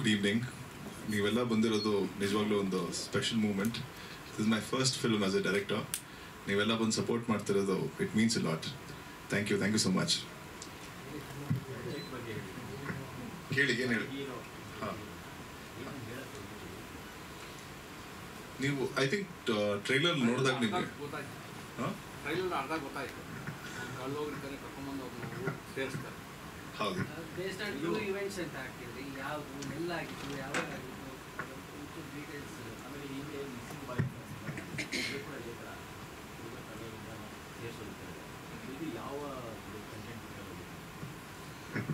Good evening. ನೀವೆಲ್ಲ ಬಂದಿರೋದು ನಿಜವಾಗ್ಲೂ ಒಂದು special moment. This my first film as a director. ನೀವೆಲ್ಲ ಬಂದು ಸಪೋರ್ಟ್ ಮಾಡ್ತಿರೋದು it means a lot. Thank you so much. ಕೇಳಿ ಏನು ಹೇಳಿ. ಹಾಂ, ನೀವು ಐ ಥಿಂಕ್ ಟ್ರೈಲರ್ ನೋಡಿದಾಗ ನಿಮಗೆ ಹೌದು.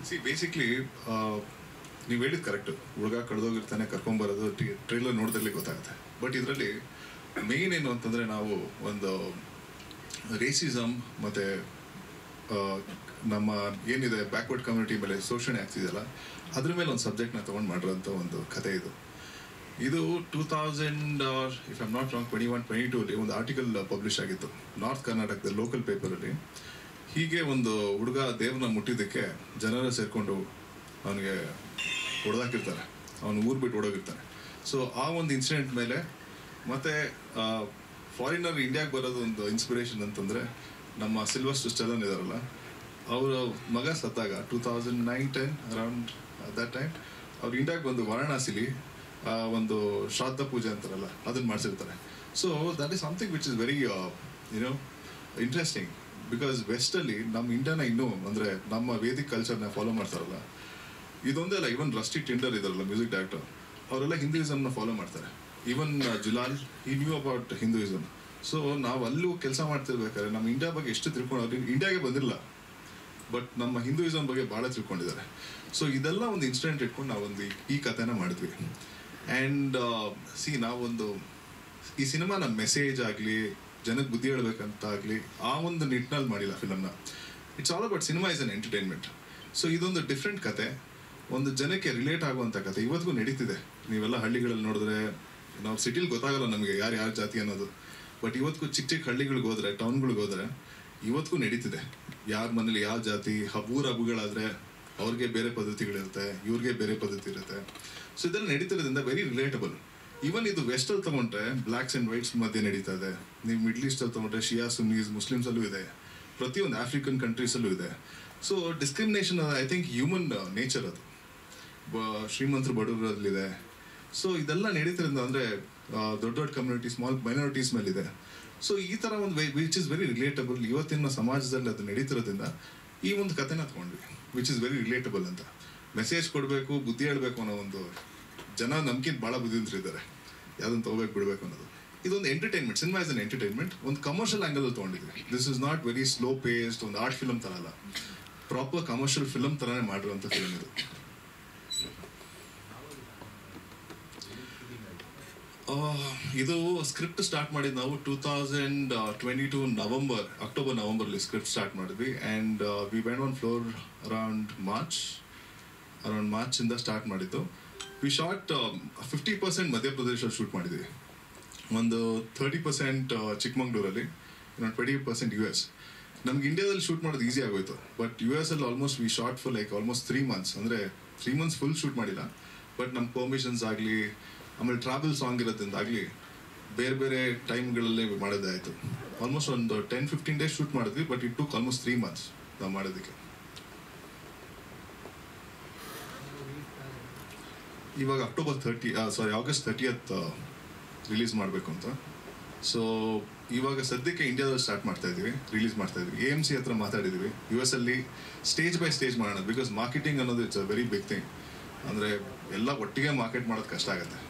ಸಿ ಬೇಸಿಕ್ಲಿ ನೀವು ಹೇಳಿದ್ ಕರೆಕ್ಟು. ಹುಡುಗ ಕಳೆದೋಗಿರ್ತಾನೆ, ಕರ್ಕೊಂಬರೋದು ಟ್ರೈಲರ್ ನೋಡಿದಲ್ಲಿ ಗೊತ್ತಾಗುತ್ತೆ. ಬಟ್ ಇದರಲ್ಲಿ ಮೇನ್ ಏನು ಅಂತಂದರೆ, ನಾವು ಒಂದು ರೇಸಿಸಮ್ ಮತ್ತು ನಮ್ಮ ಏನಿದೆ ಬ್ಯಾಕ್ವರ್ಡ್ ಕಮ್ಯುನಿಟಿ ಮೇಲೆ ಶೋಷಣೆ ಆಗ್ತಿದೆಯಲ್ಲ, ಅದ್ರ ಮೇಲೆ ಒಂದು ಸಬ್ಜೆಕ್ಟ್ನ ತೊಗೊಂಡು ಮಾಡಿರೋಂಥ ಒಂದು ಕಥೆ ಇದು. ಇದು 2000 ಇಫ್ ಐಮ್ ನಾಟ್ ರಾಂಗ್ 21-22 ಒಂದು ಆರ್ಟಿಕಲ್ ಪಬ್ಲಿಷ್ ಆಗಿತ್ತು ನಾರ್ತ್ ಕರ್ನಾಟಕದ ಲೋಕಲ್ ಪೇಪರಲ್ಲಿ. ಹೀಗೆ ಒಂದು ಹುಡುಗ ದೇವ್ರನ್ನ ಮುಟ್ಟಿದ್ದಕ್ಕೆ ಜನರ ಸೇರಿಕೊಂಡು ಅವನಿಗೆ ಹೊಡೆದಾಕಿರ್ತಾರೆ, ಅವನು ಊರು ಬಿಟ್ಟು ಹೊಡೋಗಿರ್ತಾನೆ. ಸೊ ಆ ಒಂದು ಇನ್ಸಿಡೆಂಟ್ ಮೇಲೆ ಮತ್ತು ಫಾರಿನರ್ ಇಂಡಿಯಾಗೆ ಬರೋದು ಒಂದು ಇನ್ಸ್ಪಿರೇಷನ್ ಅಂತಂದರೆ, ನಮ್ಮ ಸಿಲ್ವಸ್ಟರ್ ಸ್ಟೆಲನ್ ಇದಾರಲ್ಲ, ಅವರ ಮಗ ಸತ್ತಾಗ 2009-10 ಅರೌಂಡ್ ದಟ್ ಟೈಮ್ ಅವ್ರು ಇಂಡಿಯಾಗೆ ಬಂದು ವಾರಣಾಸಿಲಿ ಒಂದು ಶ್ರಾದ್ದ ಪೂಜೆ ಅಂತಾರಲ್ಲ, ಅದನ್ನು ಮಾಡಿಸಿರ್ತಾರೆ. So that is something which is very you know interesting. Because ವೆಸ್ಟಲ್ಲಿ ನಮ್ಮ ಇಂಡಿಯಾನ ಇನ್ನೂ ಅಂದರೆ ನಮ್ಮ ವೇದಿಕ್ ಕಲ್ಚರ್ನ ಫಾಲೋ ಮಾಡ್ತಾರಲ್ಲ. ಇದೊಂದೇ ಅಲ್ಲ, ಈವನ್ ರಸ್ಟಿ ಟಿಂಡರ್ ಇದಾರಲ್ಲ ಮ್ಯೂಸಿಕ್ ಡೈರೆಕ್ಟರ್, ಅವರೆಲ್ಲ ಹಿಂದೂಯಿಸಮ್ನ ಫಾಲೋ ಮಾಡ್ತಾರೆ. ಈವನ್ ಜುಲಾಲ್ ಈ ನ್ಯೂ ಅಬೌಟ್ ಹಿಂದೂಯಿಸಮ್. ಸೊ ನಾವು ಅಲ್ಲೂ ಕೆಲಸ ಮಾಡ್ತಿರ್ಬೇಕಾದ್ರೆ ನಮ್ಮ ಇಂಡಿಯಾ ಬಗ್ಗೆ ಎಷ್ಟು ತಿಳ್ಕೊಂಡು, ಇಂಡಿಯಾಗೆ ಬಂದಿರಲ್ಲ ಬಟ್ ನಮ್ಮ ಹಿಂದೂಯಿಸಮ್ ಬಗ್ಗೆ ಭಾಳ ತಿಳ್ಕೊಂಡಿದ್ದಾರೆ. ಸೊ ಇದೆಲ್ಲ ಒಂದು ಇನ್ಸಿಡೆಂಟ್ ಇಟ್ಕೊಂಡು ನಾವೊಂದು ಈ ಕಥೆನ ಮಾಡಿದ್ವಿ. ಆ್ಯಂಡ್ ನಾವೊಂದು ಈ ಸಿನಿಮಾ ನಮ್ಮ ಮೆಸೇಜ್ ಆಗಲಿ, ಜನಕ್ಕೆ ಬುದ್ಧಿ ಹೇಳ್ಬೇಕಂತ ಆಗಲಿ, ಆ ಒಂದು ನಿಟ್ಟಿನಲ್ಲಿ ಮಾಡಿಲ್ಲ ಫಿಲಮ್ನ. It's all about cinema is an entertainment. So ಇದೊಂದು ಡಿಫ್ರೆಂಟ್ ಕತೆ, ಒಂದು ಜನಕ್ಕೆ ರಿಲೇಟ್ ಆಗುವಂಥ ಕತೆ ಇವತ್ತಿಗೂ ನಡೀತಿದೆ. ನೀವೆಲ್ಲ ಹಳ್ಳಿಗಳಲ್ಲಿ ನೋಡಿದ್ರೆ, ನಾವು ಸಿಟಿಲಿ ಗೊತ್ತಾಗಲ್ಲ ನಮಗೆ ಯಾರು ಜಾತಿ ಅನ್ನೋದು. ಬಟ್ ಇವತ್ತಿಗೂ ಚಿಕ್ಕ ಹಳ್ಳಿಗಳಿಗೆ ಹೋದರೆ, ಟೌನ್ಗಳಿಗೆ ಹೋದರೆ ಇವತ್ತಿಗೂ ನಡೀತಿದೆ. ಯಾರ ಮನೇಲಿ ಯಾವ ಜಾತಿ, ಊರ ಹಬ್ಬಗಳಾದರೆ ಅವ್ರಿಗೆ ಬೇರೆ ಪದ್ಧತಿಗಳಿರುತ್ತೆ, ಇವ್ರಿಗೆ ಬೇರೆ ಪದ್ಧತಿ ಇರುತ್ತೆ. ಸೊ ಇದೆಲ್ಲ ನಡೀತಿರೋದ್ರಿಂದ ವೆರಿ ರಿಲೇಟಬಲ್. ಈವನ್ ಇದು ವೆಸ್ಟಲ್ಲಿ ತೊಗೊಂಡ್ರೆ ಬ್ಲ್ಯಾಕ್ಸ್ ಆ್ಯಂಡ್ ವೈಟ್ಸ್ ಮಧ್ಯೆ ನಡೀತಾ ಇದೆ. ನೀವು ಮಿಡ್ಲ್ ಈಸ್ಟಲ್ಲಿ ತೊಗೊಂಡ್ರೆ ಶಿಯಾ ಸುನ್ನೀಸ್ ಮುಸ್ಲಿಮ್ಸಲ್ಲೂ ಇದೆ, ಪ್ರತಿಯೊಂದು ಆಫ್ರಿಕನ್ ಕಂಟ್ರೀಸಲ್ಲೂ ಇದೆ. So discrimination I think human nature, ಅದು ಶ್ರೀಮಂತರು ಬಡವರಲ್ಲಿದೆ. ಸೊ ಇದೆಲ್ಲ ನಡೀತಿರೋದ್ರಿಂದ ಅಂದರೆ ದೊಡ್ಡ ದೊಡ್ಡ ಕಮ್ಯುನಿಟಿ, ಸ್ಮಾಲ್ ಮೈನಾರಿಟೀಸ್ ಮೇಲಿದೆ. ಸೊ ಈ ಥರ ಒಂದು ವಿಚ್ ಇಸ್ ವೆರಿ ರಿಲೇಟಬಲ್. ಇವತ್ತಿನ ಸಮಾಜದಲ್ಲಿ ಅದು ನಡೀತಿರೋದ್ರಿಂದ ಈ ಒಂದು ಕಥೆನ ತೊಗೊಂಡ್ವಿ, ವಿಚ್ ಇಸ್ ವೆರಿ ರಿಲೇಟಬಲ್ ಅಂತ. ಮೆಸೇಜ್ ಕೊಡಬೇಕು, ಬುದ್ಧಿ ಹೇಳಬೇಕು ಅನ್ನೋ ಒಂದು ಜನ ನಮ್ಗಿಂತ ಭಾಳ ಬುದ್ಧಿವಂತರಿದ್ದಾರೆ, ಯಾವುದನ್ನು ತೊಗೋಬೇಕು ಬಿಡಬೇಕು ಅನ್ನೋದು. ಇದೊಂದು entertainment. Cinema is an entertainment. ಒಂದು ಕಮರ್ಷಿಯಲ್ ಆ್ಯಂಗಲ್ ತೊಗೊಂಡಿದ್ವಿ. This is not very slow paced, ಒಂದು ಆರ್ಟ್ ಫಿಲಮ್ ಥರ ಅಲ್ಲ, ಪ್ರಾಪರ್ ಕಮರ್ಷಿಯಲ್ ಫಿಲಮ್ ಥರನೇ ಮಾಡಿರುವಂಥ ಫಿಲಮ್ ಇದು. ಇದು ಸ್ಕ್ರಿಪ್ಟ್ ಸ್ಟಾರ್ಟ್ ಮಾಡಿದ್ದು ನಾವು 2022 ಅಕ್ಟೋಬರ್ ನವಂಬರ್ಲಿ ಸ್ಕ್ರಿಪ್ಟ್ ಸ್ಟಾರ್ಟ್ ಮಾಡಿದ್ವಿ. And we went on floor around ಮಾರ್ಚಿಂದ ಸ್ಟಾರ್ಟ್ ಮಾಡಿದ್ದು. ವಿ ಶಾಟ್ 50% ಮಧ್ಯಪ್ರದೇಶಲ್ಲಿ ಶೂಟ್ ಮಾಡಿದ್ವಿ, ಒಂದು 30% ಚಿಕ್ಕಮಂಗ್ಳೂರಲ್ಲಿ, 20% US. ನಮ್ಗೆ ಇಂಡಿಯಾದಲ್ಲಿ ಶೂಟ್ ಮಾಡೋದು ಈಸಿ ಆಗೋಯ್ತು. ಬಟ್ US ಅಲ್ಲಿ almost V shot for like almost 3 months. ಅಂದರೆ 3 months ಫುಲ್ ಶೂಟ್ ಮಾಡಿಲ್ಲ. ಬಟ್ ನಮ್ಮ ಪರ್ಮಿಷನ್ಸ್ ಆಗಲಿ, ಆಮೇಲೆ ಟ್ರಾವೆಲ್ ಸಾಂಗ್ ಇರೋದ್ರಿಂದಾಗಲಿ ಬೇರೆ ಬೇರೆ ಟೈಮ್ಗಳಲ್ಲಿ ಮಾಡೋದಾಯಿತು. ಆಲ್ಮೋಸ್ಟ್ ಒಂದು 10-15 days ಶೂಟ್ ಮಾಡಿದ್ವಿ. But it took almost 3 months ನಾವು ಮಾಡೋದಕ್ಕೆ. ಇವಾಗ ಆಗಸ್ಟ್ 30th ರಿಲೀಸ್ ಮಾಡಬೇಕು ಅಂತ. ಸೊ ಇವಾಗ ಸದ್ಯಕ್ಕೆ ಇಂಡಿಯಾದಲ್ಲಿ ಸ್ಟಾರ್ಟ್ ಮಾಡ್ತಾಯಿದ್ದೀವಿ, ರಿಲೀಸ್ ಮಾಡ್ತಾಯಿದ್ವಿ. AMC ಹತ್ರ ಮಾತಾಡಿದ್ವಿ. US ಅಲ್ಲಿ ಸ್ಟೇಜ್ ಬೈ ಸ್ಟೇಜ್ ಮಾಡೋಣ. ಬಿಕಾಸ್ ಮಾರ್ಕೆಟಿಂಗ್ ಅನ್ನೋದು it's a very big thing. ಅಂದರೆ ಎಲ್ಲ ಒಟ್ಟಿಗೆ ಮಾರ್ಕೆಟ್ ಮಾಡೋದು ಕಷ್ಟ ಆಗುತ್ತೆ.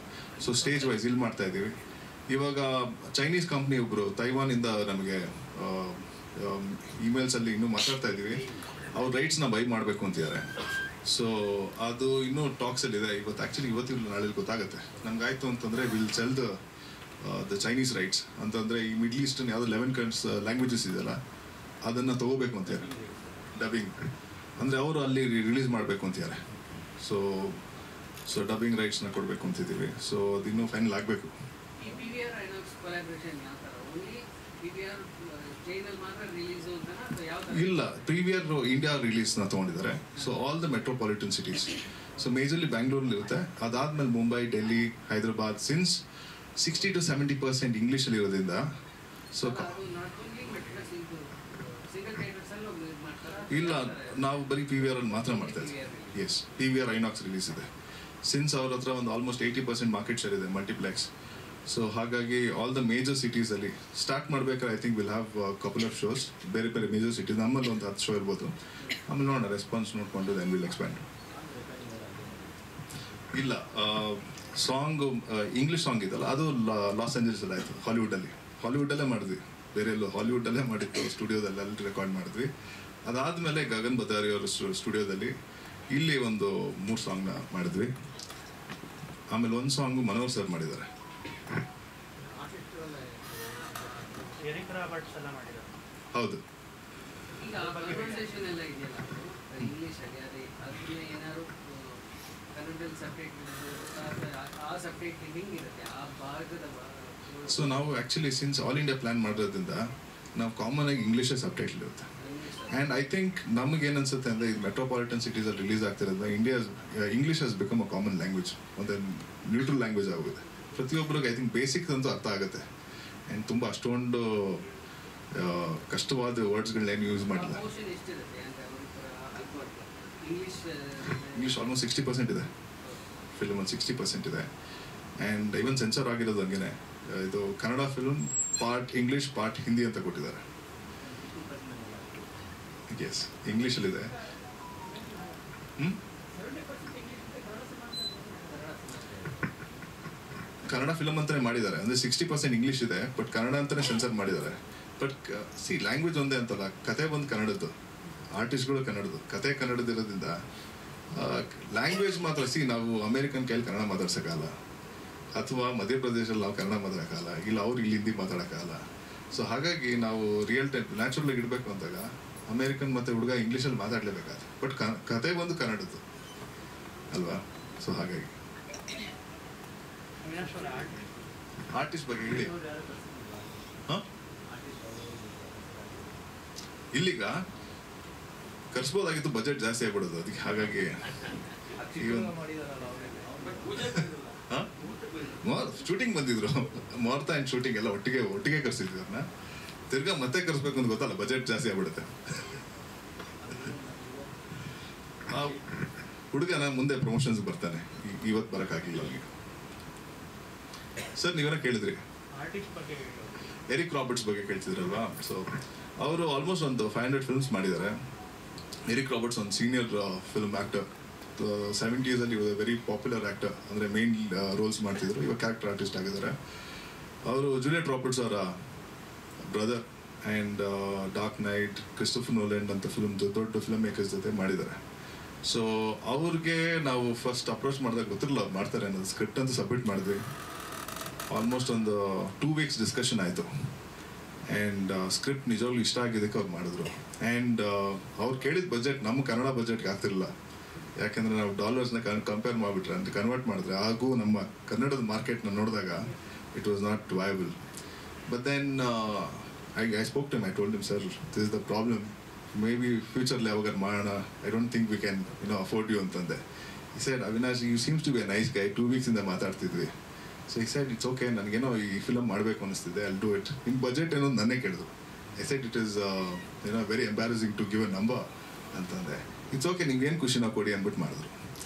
ಸೊ ಸ್ಟೇಜ್ ವೈಸ್ ಇಲ್ಲಿ ಮಾಡ್ತಾಯಿದ್ದೀವಿ. ಇವಾಗ ಚೈನೀಸ್ ಕಂಪ್ನಿ ಒಬ್ಬರು ತೈವಾನಿಂದ ನಮಗೆ ಇಮೇಲ್ಸಲ್ಲಿ ಇನ್ನೂ ಮಾತಾಡ್ತಾ ಇದ್ದೀವಿ. ಅವ್ರು ರೈಟ್ಸ್ನ ಬೈ ಮಾಡಬೇಕು ಅಂತಿದ್ದಾರೆ. ಸೊ ಅದು ಇನ್ನೂ ಟಾಕ್ಸಲ್ಲಿದೆ. ಇವತ್ತಿಲ್ಲ ನಾಳೆ ಗೊತ್ತಾಗುತ್ತೆ. ನಮ್ಗಾಯ್ತು ಅಂತಂದರೆ will sell the Chinese rights ಅಂತಂದರೆ ಈ ಮಿಡ್ಲ್ ಈಸ್ಟರ್ನ್ ಯಾವುದೋ 11 ಲ್ಯಾಂಗ್ವೇಜಸ್ ಇದೆಯಲ್ಲ, ಅದನ್ನು ತೊಗೋಬೇಕು ಅಂತಾರೆ ಡಬ್ಬಿಂಗ್. ಅಂದರೆ ಅವರು ಅಲ್ಲಿ ರಿಲೀಸ್ ಮಾಡಬೇಕು ಅಂತಿದ್ದಾರೆ. ಸೊ ಡಬ್ಬಿಂಗ್ ರೈಟ್ಸ್ನ ಕೊಡಬೇಕು ಅಂತಿದ್ದೀವಿ. ಸೊ ಅದು ಇನ್ನೂ ಫೈನಲ್ ಆಗಬೇಕು. ಇಲ್ಲ, ಪ್ರೀವಿಯರ್ ಇಂಡಿಯಾ ರಿಲೀಸ್ನ ತೊಗೊಂಡಿದ್ದಾರೆ. So all the metropolitan cities. So majorly ಬ್ಯಾಂಗ್ಳೂರಲ್ಲಿ ಇರುತ್ತೆ. ಅದಾದ್ಮೇಲೆ ಮುಂಬೈ, ಡೆಲ್ಲಿ, ಹೈದರಾಬಾದ್. ಸಿನ್ಸ್ 60 to 70% ಇಂಗ್ಲೀಷಲ್ಲಿ ಇರೋದ್ರಿಂದ ಸೊ ಇಲ್ಲ, ನಾವು ಬರೀ PVR ಅಲ್ಲಿ ಮಾತ್ರ ಮಾಡ್ತಾ ಇದ್ದೀವಿ. ಎಸ್, PVR ಐನಾಕ್ಸ್ ರಿಲೀಸ್ ಇದೆ. ಸಿನ್ಸ್ ಅವ್ರ ಹತ್ರ ಒಂದು ಆಲ್ಮೋಸ್ಟ್ 80% ಮಾರ್ಕೆಟ್ ಶೇರ್ ಇದೆ ಮಲ್ಟಿಪ್ಲೆಕ್ಸ್. ಸೊ ಹಾಗಾಗಿ ಆಲ್ ದ ಮೇಜರ್ ಸಿಟೀಸಲ್ಲಿ ಸ್ಟಾರ್ಟ್ ಮಾಡ್ಬೇಕಾದ್ರೆ I think will have couple of shows, ಬೇರೆ ಬೇರೆ ಮೇಜರ್ ಸಿಟೀಸ್. ನಮ್ಮಲ್ಲಿ ಒಂದು 10 ಶೋ ಇರ್ಬೋದು. ಆಮೇಲೆ ನೋಡೋಣ, ರೆಸ್ಪಾನ್ಸ್ ನೋಡಿಕೊಂಡು ದೆನ್ ವಿಲ್ ಎಕ್ಸ್ಪ್ಯಾಂಡ್. ಇಲ್ಲ, ಸಾಂಗು ಇಂಗ್ಲೀಷ್ ಸಾಂಗ್ ಇದಲ್ಲ, ಅದು ಲಾಸ್ ಏಂಜಲ್ಸಲ್ಲಿ ಆಯಿತು. ಹಾಲಿವುಡಲ್ಲೇ ಮಾಡಿದ್ವಿ, ಬೇರೆ ಎಲ್ಲೋ ಹಾಲಿವುಡಲ್ಲೇ ಮಾಡಿತ್ತು. ಸ್ಟುಡಿಯೋದಲ್ಲಿ ಅಲ್ಲಿ ರೆಕಾರ್ಡ್ ಮಾಡಿದ್ವಿ. ಅದಾದಮೇಲೆ ಗಗನ್ ಬದಾರಿ ಅವರ ಸ್ಟುಡಿಯೋದಲ್ಲಿ ಇಲ್ಲಿ ಒಂದು 3 ಸಾಂಗ್ನ ಮಾಡಿದ್ವಿ. ಆಮೇಲೆ ಒಂದು ಸಾಂಗು ಮನೋಹರ್ ಸರ್ ಮಾಡಿದ್ದಾರೆ. ಹೌದು. ಸೊ ನಾವು actually since all India plan ಮಾಡೋದ್ರಿಂದ ನಾವು ಕಾಮನ್ ಆಗಿ ಇಂಗ್ಲೀಷೇ ಸಬ್ಟೈಟ್ಲ್ ಇರುತ್ತೆ. ಆ್ಯಂಡ್ ಐ ಥಿಂಕ್ ನಮಗೇನು ಅನ್ಸುತ್ತೆ ಅಂದರೆ, ಇದು ಮೆಟ್ರೋಪಾಲಿಟನ್ ಸಿಟೀಸಲ್ಲಿ ರಿಲೀಸ್ ಆಗ್ತಿರೋದ್ರಿಂದ English has become a common language, ಒಂದು ನ್ಯೂಟ್ರಲ್ ಲ್ಯಾಂಗ್ವೇಜ್ ಆಗುತ್ತೆ. ಪ್ರತಿಯೊಬ್ಬರಿಗೆ ಐ ಥಿಂಕ್ ಬೇಸಿಕ್ ಅಂತೂ ಅರ್ಥ ಆಗುತ್ತೆ. ಆ್ಯಂಡ್ ತುಂಬ ಅಷ್ಟೊಂದು ಕಷ್ಟವಾದ ವರ್ಡ್ಸ್ಗಳನ್ನೇನು ಯೂಸ್ ಮಾಡಿಲ್ಲ. ಇಂಗ್ಲೀಷ್ ಆಲ್ಮೋಸ್ಟ್ 60% ಇದೆ ಫಿಲ್ಮ್, ಒಂದು 60% ಇದೆ. ಆ್ಯಂಡ್ ಈವನ್ ಸೆನ್ಸರ್ ಆಗಿರೋದು ಹಂಗೆ. ಇದು Kannada film part English, part Hindi ಅಂತ ಕೊಟ್ಟಿದ್ದಾರೆ. ಎಸ್, ಇಂಗ್ಲೀಷಲ್ಲಿದೆ. ಕನ್ನಡ ಫಿಲಮ್ ಅಂತಲೇ ಮಾಡಿದ್ದಾರೆ. ಅಂದರೆ 60% ಇಂಗ್ಲೀಷ್ ಇದೆ, ಬಟ್ ಕನ್ನಡ ಅಂತಲೇ ಸೆನ್ಸರ್ ಮಾಡಿದ್ದಾರೆ. ಬಟ್ ಸಿ, ಲ್ಯಾಂಗ್ವೇಜ್ ಒಂದೇ ಅಂತಲ್ಲ, ಕತೆ ಬಂದು ಕನ್ನಡದ್ದು, ಆರ್ಟಿಸ್ಟ್ಗಳು ಕನ್ನಡದ್ದು, ಕತೆ ಕನ್ನಡದಿರೋದ್ರಿಂದ ಲ್ಯಾಂಗ್ವೇಜ್ ಮಾತ್ರ. ಸಿ, ನಾವು ಅಮೇರಿಕನ್ ಕೈಲಿ ಕನ್ನಡ ಮಾತಾಡ್ಸೋಕ್ಕಲ್ಲ, ಅಥವಾ ಮಧ್ಯಪ್ರದೇಶಲ್ಲಿ ನಾವು ಕನ್ನಡ ಮಾತಾಡೋಕ್ಕಲ್ಲ, ಇಲ್ಲ ಅವ್ರು ಇಲ್ಲಿ ಹಿಂದಿ ಮಾತಾಡೋಕ್ಕಲ್ಲ. ಸೊ ಹಾಗಾಗಿ ನಾವು ರಿಯಲ್ ಟೈಮ್ ನ್ಯಾಚುರಲಾಗಿ ಇಡಬೇಕು ಅಂದಾಗ ಅಮೇರಿಕನ್ ಮತ್ತು ಹುಡುಗ ಇಂಗ್ಲೀಷಲ್ಲಿ ಮಾತಾಡಲೇಬೇಕಾದ್ರೆ, ಬಟ್ ಕತೆ ಬಂದು ಕನ್ನಡದ್ದು ಅಲ್ವಾ. ಸೊ ಹಾಗಾಗಿ ಆರ್ಟಿಸ್ಟ್ ಬಗ್ಗೆ ಹೇಳಿ. ಹಾಂ, ಇಲ್ಲಿಗ ಕರ್ಸ್ಬೋದಾಗಿತ್ತು, ಬಜೆಟ್ ಜಾಸ್ತಿ ಆಗ್ಬಿಡೋದು ಅದಕ್ಕೆ. ಹಾಗಾಗಿ ಶೂಟಿಂಗ್ ಬಂದಿದ್ರು, ಮಾರ್ತಾ ಆ್ಯಂಡ್ ಶೂಟಿಂಗ್ ಎಲ್ಲ ಒಟ್ಟಿಗೆ ಕರ್ಸಿದ್ವಿ ಅವ್ರನ್ನ. ತಿರ್ಗಾ ಮತ್ತೆ ಕರ್ಸ್ಬೇಕು ಅಂತ ಗೊತ್ತಲ್ಲ, ಬಜೆಟ್ ಜಾಸ್ತಿ ಆಗ್ಬಿಡುತ್ತೆ. ಹುಡುಗನ ಮುಂದೆ ಪ್ರಮೋಷನ್ಸ್ ಬರ್ತಾನೆ, ಇವತ್ತು ಬರೋಕ್ಕಾಗಲಿಲ್ಲ ಅವನಿಗೆ. ಸರ್, ನೀವೇನ ಕೇಳಿದ್ರಿ, ಎರಿಕ್ ರಾಬರ್ಟ್ಸ್ ಬಗ್ಗೆ ಕೇಳ್ತಿದ್ರಲ್ವಾ. ಸೊ ಅವರು ಆಲ್ಮೋಸ್ಟ್ ಒಂದು 500 ಫಿಲ್ಮ್ಸ್ ಮಾಡಿದ್ದಾರೆ. ಎರಿಕ್ ರಾಬರ್ಟ್ಸ್ ಒಂದು ಸೀನಿಯರ್ ಫಿಲ್ಮ್ ಆ್ಯಕ್ಟರ್. 70s ಅಲ್ಲಿ ವೆರಿ ಪಾಪ್ಯುಲರ್ ಆ್ಯಕ್ಟರ್, ಅಂದರೆ ಮೇನ್ ರೋಲ್ಸ್ ಮಾಡ್ತಿದ್ರು. ಇವಾಗ ಕ್ಯಾರೆಕ್ಟರ್ ಆರ್ಟಿಸ್ಟ್ ಆಗಿದ್ದಾರೆ. ಅವರು ಜೂಲಿಯಟ್ ರಾಬರ್ಟ್ಸ್ ಅವರ brother. And Dark Knight, Christopher Nolan ಅಂತ ದೊಡ್ಡ ಫಿಲ್ಮ್ ಮೇಕರ್ಸ್ ಜೊತೆ ಮಾಡಿದ್ದಾರೆ. ಸೊ ಅವ್ರಿಗೆ ನಾವು ಫಸ್ಟ್ ಅಪ್ರೋಚ್ ಮಾಡಿದಾಗ ಗೊತ್ತಿರಲಿಲ್ಲ ಅವ್ರು ಮಾಡ್ತಾರೆ ಅನ್ನೋದು. ಸ್ಕ್ರಿಪ್ಟ್ ಅಂತ ಸಬ್ಮಿಟ್ ಮಾಡಿದ್ವಿ. ಆಲ್ಮೋಸ್ಟ್ ಒಂದು 2 weeks ಡಿಸ್ಕಷನ್ ಆಯಿತು. ಆ್ಯಂಡ್ ಸ್ಕ್ರಿಪ್ಟ್ ನಿಜವಾಗ್ಲೂ ಇಷ್ಟ ಆಗಿದ್ದಕ್ಕೆ ಅವ್ರು ಮಾಡಿದ್ರು. ಆ್ಯಂಡ್ ಅವ್ರು ಕೇಳಿದ ಬಜೆಟ್ ನಮ್ಮ ಕನ್ನಡ ಬಜೆಟ್ಗೆ ಆಗ್ತಿರಲಿಲ್ಲ. ಯಾಕೆಂದರೆ ನಾವು ಡಾಲರ್ಸ್ನ ಕಂಪೇರ್ ಮಾಡಿಬಿಟ್ರೆ, ಅಂತ ಕನ್ವರ್ಟ್ ಮಾಡಿದ್ರೆ, ಹಾಗೂ ನಮ್ಮ ಕನ್ನಡದ ಮಾರ್ಕೆಟ್ನ ನೋಡಿದಾಗ it was not viable. But then I spoke to him. I told him, sir, this is the problem. Maybe future ಯಾವಾಗ ಮಾಡೋಣ. I don't think we can afford you ಅಂತಂದೆ. He said, Avinash, you seems to be a nice guy. 2 weeks ಇಂದ ಮಾತಾಡ್ತಿದ್ವಿ. So he said, it's okay, ನನಗೇನೋ ಈ film ಮಾಡಬೇಕು ಅನಿಸ್ತಿದೆ, I'll do it. ನಿಮ್ಮ budget ಏನೋ ನನ್ನೇ ಕೇಳಿದ್ರು. I said, it is very embarrassing to give a number ಅಂತಂದೆ. ಇಟ್ಸ್ ಓಕೆ, ನಿಮ್ಗೇನು ಖುಷಿನ ಕೊಡಿ ಅಂದ್ಬಿಟ್ಟು ಮಾಡಿದ್ರು.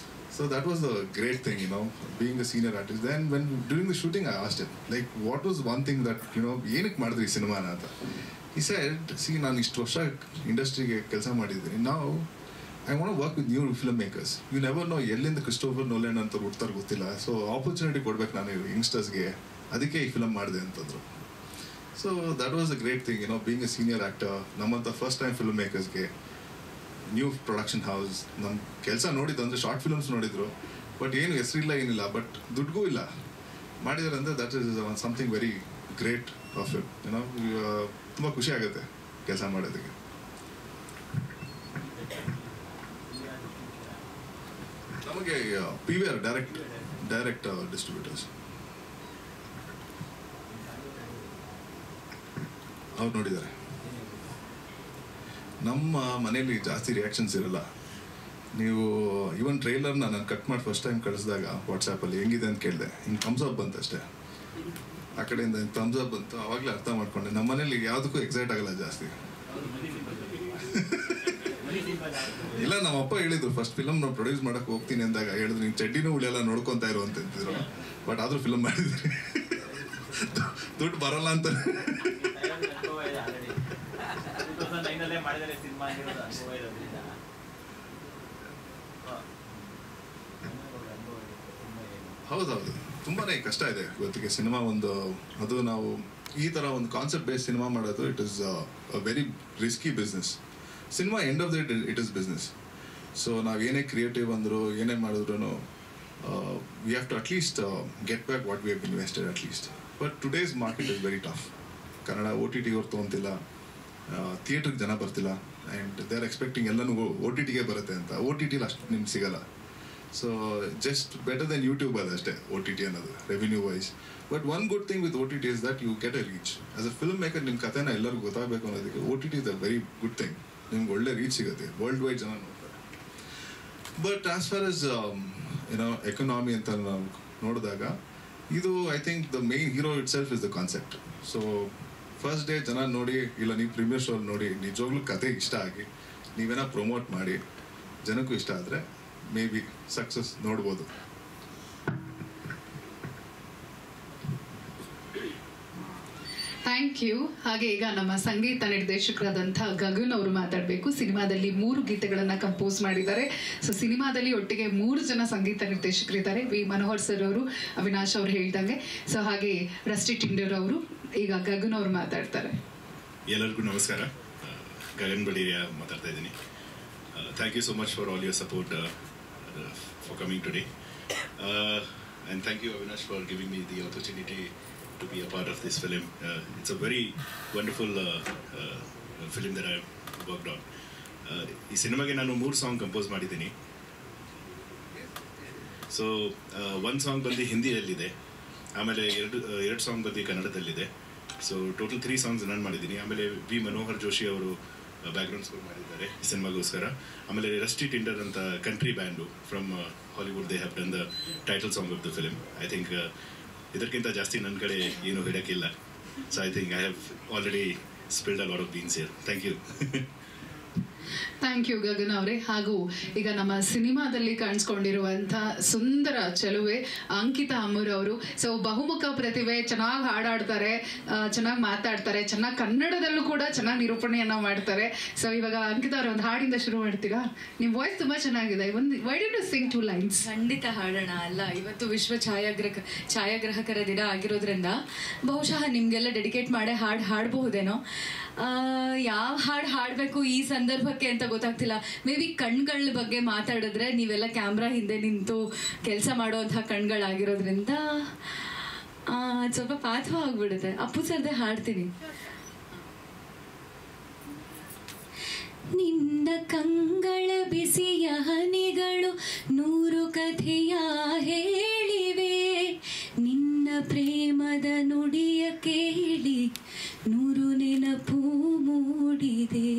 So that was a great thing, being a senior artist. Then during the shooting, I asked him, like, what was one thing that, ಏನಕ್ಕೆ ಮಾಡಿದ್ರಿ ಈ ಸಿನಿಮಾನ ಅಂತ. He said, see, ನಾನು ಇಷ್ಟು ವರ್ಷ ಇಂಡಸ್ಟ್ರಿಗೆ ಕೆಲಸ ಮಾಡಿದ್ದೀನಿ. Now, I want to work with new film makers. You never know ಎಲ್ಲಿಂದ ಕ್ರಿಸ್ಟೋಫರ್ ನೋಲೆಂಡ್ ಅಂತ ಹುಡ್ತಾರೆ ಗೊತ್ತಿಲ್ಲ. ಸೊ ಆಪರ್ಚುನಿಟಿ ಕೊಡ್ಬೇಕು ನಾನು ಯಂಗ್ಸ್ಟರ್ಸ್ಗೆ, ಅದಕ್ಕೆ ಈ ಫಿಲಮ್ ಮಾಡಿದೆ ಅಂತಂದರು. So that was a great thing, being a senior actor. ನಮ್ಮಂಥ ಫಸ್ಟ್ ಟೈಮ್ ಫಿಲ್ಮ್ ಮೇಕರ್ಸ್ಗೆ ನ್ಯೂ ಪ್ರೊಡಕ್ಷನ್ ಹೌಸ್ ನಮ್ಮ ಕೆಲಸ ನೋಡಿದ್ದು ಅಂದರೆ ಶಾರ್ಟ್ ಫಿಲ್ಮ್ಸ್ ನೋಡಿದ್ರು, ಬಟ್ ಏನು ಹೆಸರಿಲ್ಲ, ಏನಿಲ್ಲ, ಬಟ್ ದುಡ್ಗೂ ಇಲ್ಲ, ಮಾಡಿದ್ದಾರೆ ಅಂದರೆ that is something very great of it. ತುಂಬ ಖುಷಿ ಆಗುತ್ತೆ ಕೆಲಸ ಮಾಡೋದಕ್ಕೆ. ನಮಗೆ PVR ಡೈರೆಕ್ಟ್ ಡಿಸ್ಟ್ರಿಬ್ಯೂಟರ್ಸ್ ಅವ್ರು ನೋಡಿದ್ದಾರೆ. ನಮ್ಮ ಮನೇಲಿ ಜಾಸ್ತಿ ರಿಯಾಕ್ಷನ್ಸ್ ಇರಲ್ಲ. ನೀವು ಇವನ್ ಟ್ರೈಲರ್ನ ನಾನು ಕಟ್ ಮಾಡಿ ಫಸ್ಟ್ ಟೈಮ್ ಕಳಿಸಿದಾಗ ವಾಟ್ಸಾಪಲ್ಲಿ ಹೆಂಗಿದೆ ಅಂತ ಕೇಳಿದೆ, ಹಿಂಗೆ ಥಮ್ಸ್ ಅಪ್ ಬಂತು ಅಷ್ಟೇ. ಆ ಕಡೆಯಿಂದ ಥಮ್ಸ್ ಅಪ್ ಬಂತು, ಆವಾಗಲೇ ಅರ್ಥ ಮಾಡ್ಕೊಂಡೆ. ನಮ್ಮ ಮನೇಲಿ ಯಾವುದಕ್ಕೂ ಎಕ್ಸೈಟ್ ಆಗಲ್ಲ ಜಾಸ್ತಿ. ಇಲ್ಲ, ನಮ್ಮಪ್ಪ ಹೇಳಿದ್ರು ಫಸ್ಟ್ ಫಿಲಮ್ ನಾವು ಪ್ರೊಡ್ಯೂಸ್ ಮಾಡಕ್ಕೆ ಹೋಗ್ತೀನಿ ಅಂದಾಗ ಹೇಳಿದ್ರು, ನೀನು ಚಡ್ಡಿನೂ ಉಳಿಯಲ್ಲ ನೋಡ್ಕೊತಾ ಇರೋ ಅಂತ ಅಂತಿದ್ರು. ಬಟ್ ಆದರೂ ಫಿಲಮ್ ಮಾಡಿದ್ರಿ, ದುಡ್ಡು ಬರಲ್ಲ ಅಂತ. ಹೌದೌದು, ತುಂಬಾನೇ ಕಷ್ಟ ಇದೆ ಇವತ್ತಿಗೆ ಸಿನಿಮಾ ಒಂದು. ಅದು ನಾವು ಈ ಥರ ಒಂದು ಕಾನ್ಸೆಪ್ಟ್ ಬೇಸ್ ಸಿನಿಮಾ ಮಾಡೋದು, it is a very risky business. Cinema end of the day it is business. So ನಾವು ಏನೇ ಕ್ರಿಯೇಟಿವ್ ಅಂದರು ಏನೇ ಮಾಡಿದ್ರು we have to at least get back what we have invested at least. But today's market is very tough. Kannada OTT ಅವ್ರು ತೊಗೊತಿಲ್ಲ, ಥಿಯೇಟ್ರಿಗೆ ಜನ ಬರ್ತಿಲ್ಲ, and they are expecting ಎಲ್ಲನೂ OTTಗೆ ಬರುತ್ತೆ ಅಂತ. OTTಲಿ ಅಷ್ಟು ನಿಮ್ಗೆ ಸಿಗಲ್ಲ. So just better then YouTube ಅದಷ್ಟೇ OTT ಅನ್ನೋದು revenue wise. But one good thing with OTT is that you get a reach. As a film maker ನಿಮ್ಮ ಕಥೆನ ಎಲ್ಲರಿಗೂ ಗೊತ್ತಾಗಬೇಕು ಅನ್ನೋದಕ್ಕೆ OTT is a very good thing. ನಿಮ್ಗೆ ಒಳ್ಳೆ ರೀಚ್ ಸಿಗುತ್ತೆ, ವರ್ಲ್ಡ್ ವೈಡ್ ಜನ ನೋಡ್ತಾರೆ. ಬಟ್ ಆಸ್ ಫಾರ್ ಎಸ್ ಏನೋ ಎಕನಾಮಿ ಅಂತ ನಾವು ನೋಡಿದಾಗ, ಇದು I think the main hero itself is the concept. So first day ಜನ ನೋಡಿ, ಇಲ್ಲ ನೀವು ಪ್ರೀಮಿಯರ್ ಶೋ ನೋಡಿ ನಿಜವಾಗ್ಲೂ ಕತೆ ಇಷ್ಟ ಆಗಿ ನೀವೇನೋ ಪ್ರಮೋಟ್ ಮಾಡಿ ಜನಕ್ಕೂ ಇಷ್ಟ ಆದರೆ ಮೇ ಬಿ ಸಕ್ಸಸ್ ನೋಡ್ಬೋದು. Thank you. ಹಾಗೆ ಈಗ ನಮ್ಮ ಸಂಗೀತ ನಿರ್ದೇಶಕರಾದಂಥ ಗಗನ್ ಅವರು ಮಾತಾಡಬೇಕು. ಸಿನಿಮಾದಲ್ಲಿ 3 ಗೀತೆಗಳನ್ನು ಕಂಪೋಸ್ ಮಾಡಿದ್ದಾರೆ. ಸೊ ಸಿನಿಮಾದಲ್ಲಿ ಒಟ್ಟಿಗೆ 3 ಜನ ಸಂಗೀತ ನಿರ್ದೇಶಕರಿದ್ದಾರೆ. ವಿ ಮನೋಹರ್ ಸರ್ ಅವರು, ಅವಿನಾಶ್ ಅವರು ಹೇಳ್ದಂಗೆ. ಸೊ ಹಾಗೆ ರಸ್ಟಿ ಟಿಂಡರ್ ಅವರು, ಈಗ ಗಗನ್ ಅವರು ಮಾತಾಡ್ತಾರೆ. ಎಲ್ಲರಿಗೂ ನಮಸ್ಕಾರ. ಗಗನ್ ಬಡೇರಿಯಾ ಮಾತಾಡ್ತಾ ಇದ್ದೀನಿ. Thank you so much for all your support for coming today. And thank you Avinash for giving me the opportunity to be a part of this film. It's a very wonderful film that I worked on. ಈ ಸಿನಿಮಾಗೆ ನಾನು 3 song compose ಮಾಡಿದ್ದೀನಿ. So 1 song ಬಂದು ಹಿಂದಿಯಲ್ಲಿದೆ, ಆಮೇಲೆ 2 song ಬಂದು ಕನ್ನಡದಲ್ಲಿದೆ. So total 3 songs ನಾನು ಮಾಡಿದ್ದೀನಿ. ಆಮೇಲೆ ವಿ ಮನೋಹರ್ ಜೋಶಿ ಅವರು ಬ್ಯಾಕ್ಗ್ರೌಂಡ್ ಸ್ಕೋರ್ ಮಾಡಿದ್ದಾರೆ ಈ ಸಿನಿಮಾಗೋಸ್ಕರ. ಆಮೇಲೆ ರಸ್ಟಿ ಟಿಂಡರ್ ಅಂತ country band from Hollywood, they have done the title song of the film. I think ಇದಕ್ಕಿಂತ ಜಾಸ್ತಿ ನನ್ನ ಕಡೆ ಏನು ಹೇಳೋಕ್ಕಿಲ್ಲ. So I think I have already spilled a lot of beans here. Thank you. Thank you Gagan ಅವರೇ. ಹಾಗೂ ಈಗ ನಮ್ಮ ಸಿನಿಮಾದಲ್ಲಿ ಕಾಣಿಸ್ಕೊಂಡಿರುವಂಥ ಸುಂದರ ಚೆಲುವೆ ಅಂಕಿತಾ ಅಮೂರ್ ಅವರು. ಸೊ ಬಹುಮುಖ ಪ್ರತಿಭೆ, ಚೆನ್ನಾಗಿ ಹಾಡಾಡ್ತಾರೆ, ಚೆನ್ನಾಗಿ ಮಾತಾಡ್ತಾರೆ, ಚೆನ್ನಾಗಿ ಕನ್ನಡದಲ್ಲೂ ಕೂಡ ಚೆನ್ನಾಗಿ ನಿರೂಪಣೆಯನ್ನ ಮಾಡ್ತಾರೆ. ಸೊ ಇವಾಗ ಅಂಕಿತಾ ಅವರು ಒಂದು ಹಾಡಿಂದ ಶುರು ಮಾಡ್ತೀರಾ? ನಿಮ್ಮ ವಾಯ್ಸ್ ತುಂಬಾ ಚೆನ್ನಾಗಿದೆ. Why did you sing 2 lines? ಖಂಡಿತ ಹಾಡೋಣ. ಅಲ್ಲ, ಇವತ್ತು ವಿಶ್ವ ಛಾಯಾಗ್ರಾಹಕರ ದಿನ ಆಗಿರೋದ್ರಿಂದ ಬಹುಶಃ ನಿಮ್ಗೆಲ್ಲ ಡೆಡಿಕೇಟ್ ಮಾಡಿ ಹಾಡಬಹುದೇನೋ. ಯಾವ ಹಾಡು ಹಾಡಬೇಕು ಈ ಸಂದರ್ಭಕ್ಕೆ ಅಂತ ಗೊತ್ತಾಗ್ತಿಲ್ಲ. ಮೇ ಬಿ ಕಣ್ಗಳ ಬಗ್ಗೆ ಮಾತಾಡಿದ್ರೆ ನೀವೆಲ್ಲ ಕ್ಯಾಮ್ರಾ ಹಿಂದೆ ನಿಂತು ಕೆಲಸ ಮಾಡುವಂತಹ ಕಣ್ಗಳಾಗಿರೋದ್ರಿಂದ ಸ್ವಲ್ಪ ಪಾಠವ ಆಗ್ಬಿಡುತ್ತೆ. ಅಪ್ಪು ಸರ್ದೆ ಹಾಡ್ತೀನಿ. ನಿನ್ನ ಕಂಗಳ ಬಿಸಿಯ ಹನಿಗಳು 100 ಕಥೆಯ ಹೇಳಿವೆ, ನಿನ್ನ ಪ್ರೇಮದ ನುಡಿಯ ಕೇಳಿ 100 ನೆನಪು ಮೂಡಿದೆ.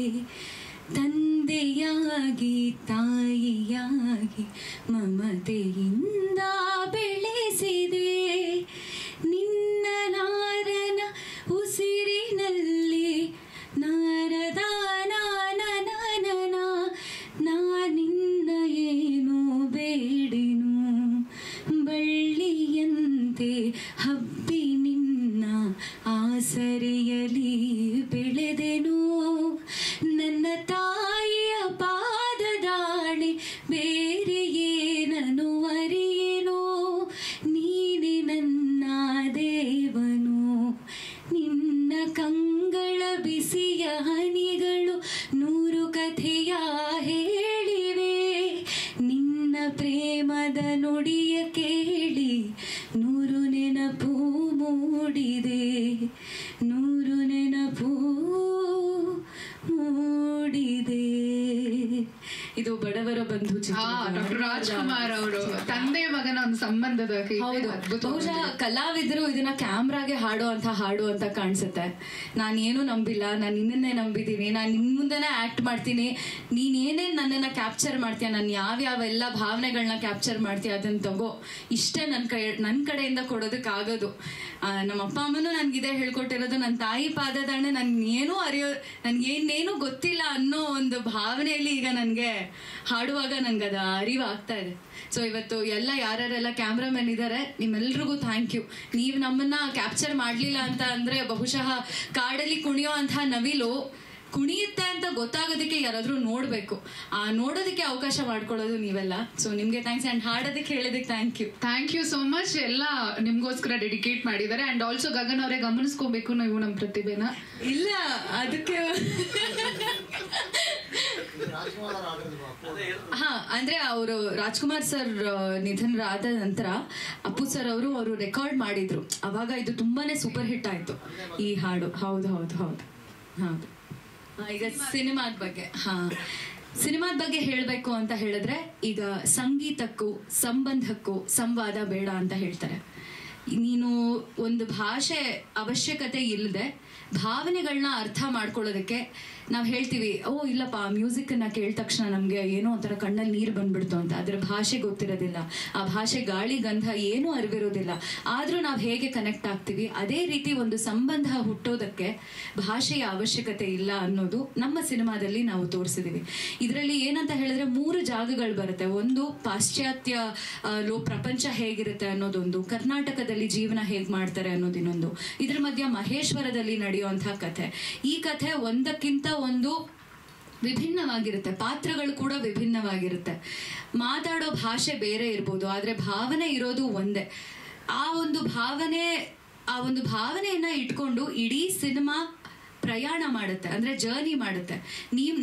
ತಂದೆಯಾಗಿ ತಾಯಿಯಾಗಿ ಮಮತೆಯಿಂದ ಬೆಳೆಸಿದೆ, ನಿನ್ನ ನಾರನ ಉಸಿರಿನಲ್ಲಿ ನಾರದ ನಿನ್ನ ಏನು ಬೇಡಿನು, ಬಳ್ಳಿಯಂತೆ ಹಬ್ಬಿ ನಿನ್ನ ಆಸರೆಯಲಿ ಬೆಳೆದೆನು. ನನ್ನ ತಾಯಿಯ ಪಾದದಾಣೆ ಬೇರೆ ಏನನು ಅರಿಯೇನೋ, ನೀನೆ ನನ್ನ ದೇವನು. ನಿನ್ನ ಕಂಗಳ ಬಿಸಿಯ ಹನಿಗಳು 100 ಕಥೆಯ ಹೇಳಿವೆ, ನಿನ್ನ ಪ್ರೇಮದ ನುಡಿಯ ಕೇಳಿ 100 ನೆನಪು ಮೂಡಿದೆ, 100 ನೆನಪು ಮೂಡಿದೆ. ಇದು ಬಡವರ ಬಂಧು ಚಿತ್ರ. ಡಾಕ್ಟರ್ ರಾಜ್ಕುಮಾರ್ ಅವರು ತಂದೆ ಮಗನ ಒಂದು ಒಂದು ಸಂಬಂಧದ ಹೌದು. ಅದ್ಭುತ. ಬಹುಶಃ ಕಲಾವಿದರು ಇದನ್ನ ಕ್ಯಾಮ್ರಾಗೆ ಹಾಡು ಅಂತ ಕಾಣಿಸುತ್ತೆ. ನಾನೇನು ನಂಬಿಲ್ಲ, ನಾನು ನಿನ್ನನ್ನೇ ನಂಬಿದ್ದೀನಿ, ನಾನು ನಿನ್ ಮುಂದೆನೇ ಆಕ್ಟ್ ಮಾಡ್ತೀನಿ, ನೀನೇನೇನು ನನ್ನನ್ನು ಕ್ಯಾಪ್ಚರ್ ಮಾಡ್ತೀಯ, ನಾನು ಯಾವ್ಯಾವೆಲ್ಲ ಭಾವನೆಗಳನ್ನ ಕ್ಯಾಪ್ಚರ್ ಮಾಡ್ತೀಯ ಅದನ್ನ ತಗೋ, ಇಷ್ಟೇ ನನ್ನ ಕಡೆಯಿಂದ ಕೊಡೋದಕ್ಕಾಗೋದು. ನಮ್ಮ ಅಪ್ಪ ಅಮ್ಮನೂ ನನಗಿದೇ ಹೇಳ್ಕೊಟ್ಟಿರೋದು, ನನ್ನ ತಾಯಿ ಪಾದದಾಣೆ, ನನಗೇನೇನು ಗೊತ್ತಿಲ್ಲ ಅನ್ನೋ ಒಂದು ಭಾವನೆಯಲ್ಲಿ ಈಗ ನನಗೆ ಹಾಡುವಾಗ ನನಗೆ ಅದು ಅರಿವಾಗ್ತಾ ಇದೆ. ಸೊ ಇವತ್ತು ಯಾರೆಲ್ಲ ಕ್ಯಾಮ್ರಾಮನ್ ಇದ್ದಾರೆ, ನಿಮ್ಮೆಲ್ರಿಗೂ ಥ್ಯಾಂಕ್ ಯು. ನೀವು ನಮ್ಮನ್ನ ಕ್ಯಾಪ್ಚರ್ ಮಾಡಲಿಲ್ಲ ಅಂತ ಅಂದರೆ ಬಹುಶಃ ಕಾಡಲ್ಲಿ ಕುಣಿಯೋ ಅಂಥ ನವಿಲು ಕುಣಿಯುತ್ತೆ ಅಂತ ಗೊತ್ತಾಗೋದಕ್ಕೆ ಯಾರಾದ್ರೂ ನೋಡ್ಬೇಕು, ನೋಡೋದಕ್ಕೆ ಅವಕಾಶ ಮಾಡ್ಕೊಳ್ಳೋದು ನೀವೆಲ್ಲ. ಸೊ ನಿಮ್ಗೆ ಥ್ಯಾಂಕ್ಸ್. ಅಂಡ್ ಹಾಡೋದಕ್ಕೆ ಹೇಳೋದಕ್ಕೆ ಥ್ಯಾಂಕ್ ಯು ಸೋ ಮಚ್. ಎಲ್ಲ ನಿಮ್ಗೋಸ್ಕರ ಡೆಡಿಕೇಟ್ ಮಾಡಿದ್ದಾರೆ. ಅಂಡ್ ಆಲ್ಸೋ ಗಗನ್ ಅವರೇ ಗಮನಿಸ್ಕೋಬೇಕು ನೀವು ನಮ್ಮ ಪ್ರತಿಭೆನ. ಇಲ್ಲ ಅದಕ್ಕೆ ಅಂದ್ರೆ ಅವರು ರಾಜ್ಕುಮಾರ್ ಸರ್ ನಿಧನರಾದ ನಂತರ ಅಪ್ಪು ಸರ್ ಅವರು ರೆಕಾರ್ಡ್ ಮಾಡಿದ್ರು. ಅವಾಗ ಇದು ತುಂಬಾನೇ ಸೂಪರ್ ಹಿಟ್ ಆಯ್ತು ಈ ಹಾಡು. ಹೌದು ಹೌದು ಹೌದು ಹೌದು. ಈಗ ಸಿನಿಮಾದ ಬಗ್ಗೆ ಹೇಳಬೇಕು ಅಂತ ಹೇಳಿದ್ರೆ, ಈಗ ಸಂಗೀತಕ್ಕೂ ಸಂಬಂಧಕ್ಕೂ ಸಂವಾದ ಬೇಡ ಅಂತ ಹೇಳ್ತಾರೆ. ನೀನು ಒಂದು ಭಾಷೆ ಅವಶ್ಯಕತೆ ಇಲ್ಲದೆ ಭಾವನೆಗಳನ್ನ ಅರ್ಥ ಮಾಡ್ಕೊಳ್ಳೋದಕ್ಕೆ ನಾವು ಹೇಳ್ತೀವಿ, ಇಲ್ಲಪ್ಪ ಮ್ಯೂಸಿಕನ್ನು ಕೇಳಿದ ತಕ್ಷಣ ನಮಗೆ ಏನೋ ಒಂಥರ ಕಣ್ಣಲ್ಲಿ ನೀರು ಬಂದ್ಬಿಡ್ತು ಅಂತ. ಅದ್ರ ಭಾಷೆ ಗೊತ್ತಿರೋದಿಲ್ಲ, ಆ ಭಾಷೆ ಗಾಳಿ ಗಂಧ ಏನೂ ಅರಿವಿರೋದಿಲ್ಲ. ಆದರೂ ನಾವು ಹೇಗೆ ಕನೆಕ್ಟ್ ಆಗ್ತೀವಿ, ಅದೇ ರೀತಿ ಒಂದು ಸಂಬಂಧ ಹುಟ್ಟೋದಕ್ಕೆ ಭಾಷೆಯ ಅವಶ್ಯಕತೆ ಇಲ್ಲ ಅನ್ನೋದು ನಮ್ಮ ಸಿನಿಮಾದಲ್ಲಿ ನಾವು ತೋರಿಸಿದೀವಿ. ಇದರಲ್ಲಿ ಏನಂತ ಹೇಳಿದ್ರೆ 3 ಜಾಗಗಳು ಬರುತ್ತೆ. ಒಂದು ಪಾಶ್ಚಾತ್ಯ ಪ್ರಪಂಚ ಹೇಗಿರುತ್ತೆ ಅನ್ನೋದೊಂದು, ಕರ್ನಾಟಕದಲ್ಲಿ ಜೀವನ ಹೇಗೆ ಮಾಡ್ತಾರೆ ಅನ್ನೋದು ಇನ್ನೊಂದು, ಇದ್ರ ಮಧ್ಯ ಮಹೇಶ್ವರದಲ್ಲಿ ನಡೆಯುವಂತಹ ಕಥೆ. ಈ ಕಥೆ ಒಂದಕ್ಕಿಂತ ಒಂದು ವಿಭಿನ್ನವಾಗಿರುತ್ತೆ, ಪಾತ್ರಗಳು ಕೂಡ ವಿಭಿನ್ನವಾಗಿರುತ್ತೆ. ಮಾತಾಡೋ ಭಾಷೆ ಬೇರೆ ಇರ್ಬೋದು, ಆದ್ರೆ ಭಾವನೆ ಇರೋದು ಒಂದೇ. ಆ ಒಂದು ಭಾವನೆಯನ್ನ ಇಟ್ಕೊಂಡು ಇಡೀ ಸಿನಿಮಾ ಪ್ರಯಾಣ ಮಾಡುತ್ತೆ, ಅಂದ್ರೆ ಜರ್ನಿ ಮಾಡುತ್ತೆ.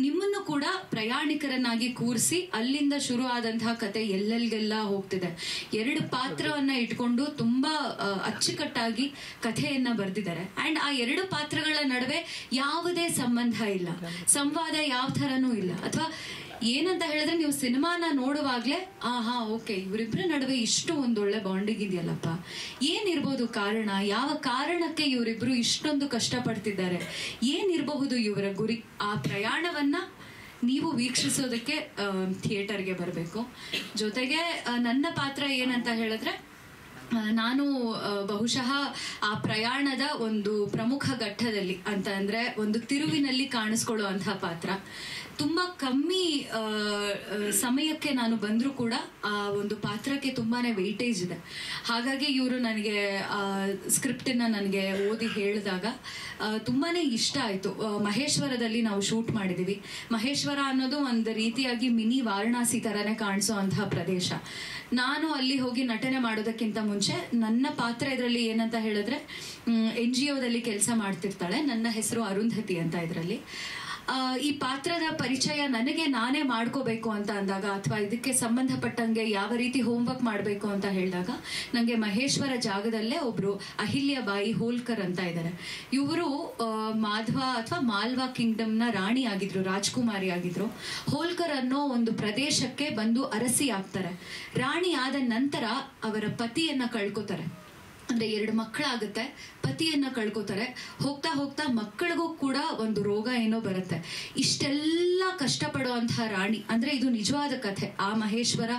ನಿಮ್ಮನ್ನು ಕೂಡ ಪ್ರಯಾಣಿಕರನ್ನಾಗಿ ಕೂರಿಸಿ ಅಲ್ಲಿಂದ ಶುರು ಆದಂತಹ ಕತೆ ಎಲ್ಲೆಲ್ಗೆಲ್ಲ ಹೋಗ್ತಿದೆ. 2 ಪಾತ್ರವನ್ನ ಇಟ್ಕೊಂಡು ತುಂಬಾ ಅಚ್ಚುಕಟ್ಟಾಗಿ ಕಥೆಯನ್ನ ಬರೆದಿದ್ದಾರೆ. ಅಂಡ್ ಆ 2 ಪಾತ್ರಗಳ ನಡುವೆ ಯಾವುದೇ ಸಂಬಂಧ ಇಲ್ಲ, ಸಂವಾದ ಯಾವ ಥರನೂ ಇಲ್ಲ. ಅಥವಾ ಏನಂತ ಹೇಳಿದ್ರೆ, ನೀವು ಸಿನಿಮಾನ ನೋಡುವಾಗ್ಲೇ ಓಕೆ, ಇವರಿಬ್ಬರ ನಡುವೆ ಇಷ್ಟು ಒಂದೊಳ್ಳೆ ಬಾಂಡಿಂಗ್ ಇದೆಯಲ್ಲಪ್ಪ, ಏನಿರ್ಬೋದು ಕಾರಣ, ಯಾವ ಕಾರಣಕ್ಕೆ ಇವರಿಬ್ರು ಇಷ್ಟೊಂದು ಕಷ್ಟಪಡ್ತಿದ್ದಾರೆ, ಏನಿರಬಹುದು ಇವರ ಗುರಿ. ಆ ಪ್ರಯಾಣವನ್ನ ನೀವು ವೀಕ್ಷಿಸೋದಕ್ಕೆ ಥಿಯೇಟರ್ಗೆ ಬರಬೇಕು. ಜೊತೆಗೆ ನನ್ನ ಪಾತ್ರ ಏನಂತ ಹೇಳಿದ್ರೆ, ನಾನು ಬಹುಶಃ ಆ ಪ್ರಯಾಣದ ಒಂದು ಪ್ರಮುಖ ಘಟ್ಟದಲ್ಲಿ ಅಂತ ಅಂದ್ರೆ ಒಂದು ತಿರುವಿನಲ್ಲಿ ಕಾಣಿಸ್ಕೊಳ್ಳುವಂತಹ ಪಾತ್ರ. ತುಂಬಾ ಕಮ್ಮಿ ಸಮಯಕ್ಕೆ ನಾನು ಬಂದರೂ ಕೂಡ ಆ ಒಂದು ಪಾತ್ರಕ್ಕೆ ತುಂಬಾನೇ ವೆಯ್ಟೇಜ್ ಇದೆ. ಹಾಗಾಗಿ ಇವರು ನನಗೆ ಸ್ಕ್ರಿಪ್ಟನ್ನ ನನಗೆ ಓದಿ ಹೇಳಿದಾಗ ತುಂಬಾನೇ ಇಷ್ಟ ಆಯಿತು. ಮಹೇಶ್ವರದಲ್ಲಿ ನಾವು ಶೂಟ್ ಮಾಡಿದ್ದೀವಿ. ಮಹೇಶ್ವರ ಅನ್ನೋದು ಒಂದು ರೀತಿಯಾಗಿ ಮಿನಿ ವಾರಣಾಸಿ ಥರನೇ ಕಾಣಿಸೋ ಅಂತಹ ಪ್ರದೇಶ. ನಾನು ಅಲ್ಲಿ ಹೋಗಿ ನಟನೆ ಮಾಡೋದಕ್ಕಿಂತ ಮುಂಚೆ ನನ್ನ ಪಾತ್ರ ಇದರಲ್ಲಿ ಏನಂತ ಹೇಳಿದ್ರೆ, NGOದಲ್ಲಿ ಕೆಲಸ ಮಾಡ್ತಿರ್ತಾಳೆ. ನನ್ನ ಹೆಸರು ಅರುಂಧತಿ ಅಂತ ಇದರಲ್ಲಿ. ಈ ಪಾತ್ರದ ಪರಿಚಯ ನನಗೆ ನಾನೇ ಮಾಡ್ಕೋಬೇಕು ಅಂತ ಅಂದಾಗ, ಅಥವಾ ಇದಕ್ಕೆ ಸಂಬಂಧಪಟ್ಟಂಗೆ ಯಾವ ರೀತಿ ಹೋಮ್ವರ್ಕ್ ಮಾಡಬೇಕು ಅಂತ ಹೇಳಿದಾಗ, ನನಗೆ ಮಹೇಶ್ವರ ಜಾಗದಲ್ಲೇ ಒಬ್ರು ಅಹಿಲ್ಯಬಾಯಿ ಹೋಲ್ಕರ್ ಅಂತ ಇದ್ದಾರೆ. ಇವರು ಮಾಧ್ವ ಅಥವಾ ಮಾಲ್ವಾ ಕಿಂಗ್ಡಮ್ನ ರಾಣಿ ಆಗಿದ್ರು, ರಾಜ್ಕುಮಾರಿ ಆಗಿದ್ರು. ಹೋಲ್ಕರ್ ಅನ್ನೋ ಒಂದು ಪ್ರದೇಶಕ್ಕೆ ಬಂದು ಅರಸಿ ಆಗ್ತಾರೆ. ರಾಣಿ ಆದ ನಂತರ ಅವರ ಪತಿಯನ್ನ ಕಳ್ಕೊತಾರೆ. ಅಂದ್ರೆ 2 ಮಕ್ಕಳಾಗುತ್ತೆ, ಪತಿಯನ್ನ ಕಳ್ಕೊತಾರೆ. ಹೋಗ್ತಾ ಹೋಗ್ತಾ ಮಕ್ಕಳಿಗೂ ಕೂಡ ಒಂದು ರೋಗ ಏನೋ ಬರುತ್ತೆ. ಇಷ್ಟೆಲ್ಲ ಕಷ್ಟಪಡುವಂತಹ ರಾಣಿ, ಅಂದ್ರೆ ಇದು ನಿಜವಾದ ಕಥೆ, ಆ ಮಹೇಶ್ವರ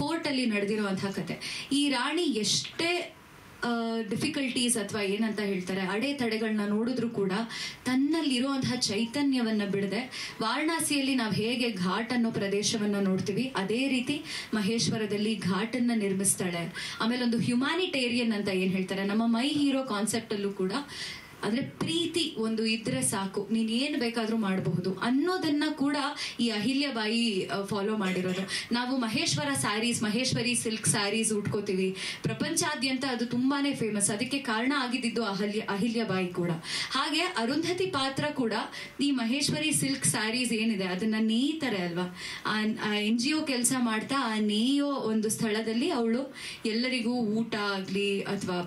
ಫೋರ್ಟ್ ಅಲ್ಲಿ ನಡೆದಿರುವಂತಹ ಕಥೆ. ಈ ರಾಣಿ ಎಷ್ಟೇ ಡಿಫಿಕಲ್ಟೀಸ್ ಅಥವಾ ಏನಂತ ಹೇಳ್ತಾರೆ ಅಡೆತಡೆಗಳನ್ನ ನೋಡಿದ್ರು ಕೂಡ ತನ್ನಲ್ಲಿರುವಂತಹ ಚೈತನ್ಯವನ್ನ ಬಿಡದೆ, ವಾರಣಾಸಿಯಲ್ಲಿ ನಾವು ಹೇಗೆ ಘಾಟ್ ಅನ್ನೋ ಪ್ರದೇಶವನ್ನ ನೋಡ್ತೀವಿ, ಅದೇ ರೀತಿ ಮಹೇಶ್ವರದಲ್ಲಿ ಘಾಟನ್ನ ನಿರ್ಮಿಸ್ತಾಳೆ. ಆಮೇಲೆ ಒಂದು ಹ್ಯುಮ್ಯಾನಿಟೇರಿಯನ್ ಅಂತ ಏನ್ ಹೇಳ್ತಾರೆ, ನಮ್ಮ ಮೈ ಹೀರೋ ಕಾನ್ಸೆಪ್ಟ್ ಅಲ್ಲೂ ಕೂಡ ಅಂದ್ರೆ ಪ್ರೀತಿ ಒಂದು ಇದ್ರೆ ಸಾಕು, ನೀನ್ ಏನ್ ಬೇಕಾದ್ರೂ ಮಾಡಬಹುದು ಅನ್ನೋದನ್ನ ಕೂಡ ಈ ಅಹಿಲ್ಯಬಾಯಿ ಫಾಲೋ ಮಾಡಿರೋದು. ನಾವು ಮಹೇಶ್ವರ ಸ್ಯಾರೀಸ್, ಮಹೇಶ್ವರಿ ಸಿಲ್ಕ್ ಸ್ಯಾರೀಸ್ ಉಟ್ಕೋತೀವಿ, ಪ್ರಪಂಚಾದ್ಯಂತ ಅದು ತುಂಬಾನೇ ಫೇಮಸ್. ಅದಕ್ಕೆ ಕಾರಣ ಆಗಿದ್ದು ಅಹಿಲ್ಯಬಾಯಿ ಕೂಡ. ಹಾಗೆ ಅರುಂಧತಿ ಪಾತ್ರ ಕೂಡ ಈ ಮಹೇಶ್ವರಿ ಸಿಲ್ಕ್ ಸ್ಯಾರೀಸ್ ಏನಿದೆ ಅದನ್ನ ನೇಯ್ತಾರೆ ಅಲ್ವಾ. ಆ NGO ಕೆಲಸ ಮಾಡ್ತಾ ಆ ನೇಯೋ ಒಂದು ಸ್ಥಳದಲ್ಲಿ ಅವಳು ಎಲ್ಲರಿಗೂ ಊಟ ಆಗ್ಲಿ ಅಥವಾ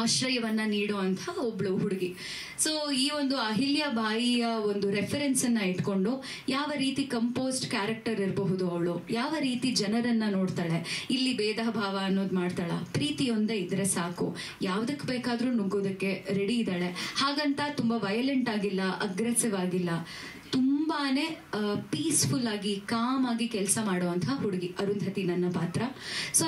ಆಶ್ರಯವನ್ನ ನೀಡುವಂಥ ಒಬ್ಳು ಹುಡುಗಿ. ಸೊ ಈ ಒಂದು ಅಹಿಲ್ಯ ಬಾಯಿಯ ಒಂದು ರೆಫರೆನ್ಸ್ ಅನ್ನ ಇಟ್ಕೊಂಡು ಯಾವ ರೀತಿ ಕಂಪೋಸ್ಡ್ ಕ್ಯಾರೆಕ್ಟರ್ ಇರಬಹುದು, ಅವಳು ಯಾವ ರೀತಿ ಜನರನ್ನ ನೋಡ್ತಾಳೆ, ಇಲ್ಲಿ ಭೇದ ಭಾವ ಅನ್ನೋದು ಮಾಡ್ತಾಳ, ಪ್ರೀತಿಯೊಂದೇ ಇದ್ರೆ ಸಾಕು, ಯಾವ್ದಕ್ ಬೇಕಾದ್ರೂ ನುಗ್ಗೋದಕ್ಕೆ ರೆಡಿ ಇದ್ದಾಳೆ. ಹಾಗಂತ ತುಂಬಾ ವಯಲೆಂಟ್ ಆಗಿಲ್ಲ, ಅಗ್ರೆಸಿವ್ ಆಗಿಲ್ಲ, ತುಂಬಾನೇ ಪೀಸ್ಫುಲ್ ಆಗಿ ಕಾಮ್ ಆಗಿ ಕೆಲಸ ಮಾಡುವಂತಹ ಹುಡುಗಿ ಅರುಂಧತಿ ನನ್ನ ಪಾತ್ರ. ಸೊ